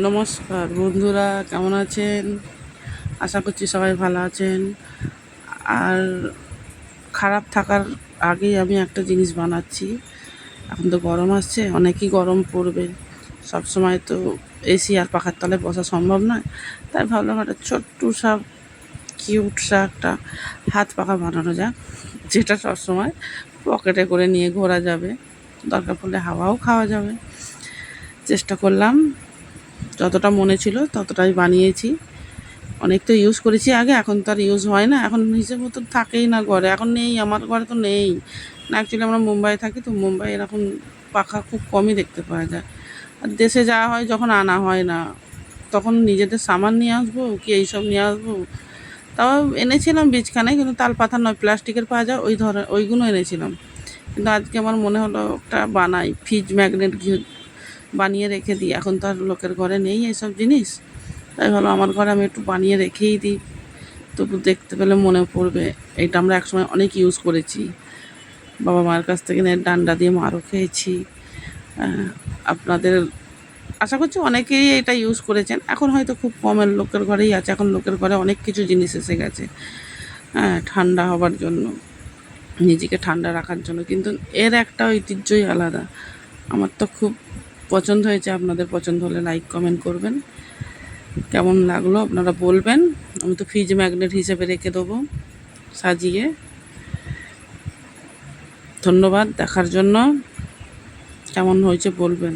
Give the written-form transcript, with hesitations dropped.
নমস্কার বন্ধুরা, কেমন আছেন? আশা করছি সবাই ভালো আছেন। আর খারাপ থাকার আগেই আমি একটা জিনিস বানাচ্ছি। এখন তো গরম আসছে, অনেকই গরম পড়বে। সব সময় তো এসি আর পাখার তলায় বসা সম্ভব নয়, তাই ভাবলাম একটা ছোট্ট কিউট একটা হাত পাখা বানানো যাক, যেটা সবসময় পকেটে করে নিয়ে ঘোরা যাবে, দরকার পড়লে হাওয়াও খাওয়া যাবে। চেষ্টা করলাম, যতটা মনে ছিল ততটাই বানিয়েছি। অনেক তো ইউজ করেছি আগে, এখন তো আর ইউজ হয় না, এখন নিজের মতো থাকেই না ঘরে, এখন নেই, আমার ঘরে তো নেই না। অ্যাকচুয়ালি আমরা মুম্বাই থাকি, তো মুম্বাই এরকম পাখা খুব কমই দেখতে পাওয়া যায়। আর দেশে যাওয়া হয় যখন, আনা হয় না, তখন নিজেদের সামান নিয়ে আসবো কি এইসব নিয়ে আসবো। তাও এনেছিলাম বীজখানে, কিন্তু তাল পাতা নয়, প্লাস্টিকের পাওয়া যায় ওইগুলো এনেছিলাম। কিন্তু আজকে আমার মনে হলো একটা বানাই, ফ্রিজ ম্যাগনেট বানিয়ে রেখে দিই। এখন তো আর লোকের ঘরে নেই এইসব জিনিস, তাই ভালো আমার ঘরে আমি একটু বানিয়ে রেখেই দিই, তবু দেখতে পেলে মনে পড়বে। এটা আমরা একসময় অনেক ইউজ করেছি, বাবা মায়ের কাছ থেকে ডান্ডা দিয়ে মারও খেয়েছি। আপনাদের আশা করছি অনেকেই এটা ইউজ করেছেন। এখন হয়তো খুব কমের লোকের ঘরেই আছে, এখন লোকের ঘরে অনেক কিছু জিনিস এসে গেছে, ঠান্ডা হবার জন্য, নিজেকে ঠান্ডা রাখার জন্য। কিন্তু এর একটা ঐতিহ্যই আলাদা। আমার তো খুব পছন্দ হয়েছে, আপনাদের পছন্দ হলে লাইক কমেন্ট করবেন। কেমন লাগলো আপনারা বলবেন। আমি তো ফ্রিজ ম্যাগনেট হিসেবে রেখে দেবো সাজিয়ে। ধন্যবাদ দেখার জন্য। কেমন হয়েছে বলবেন।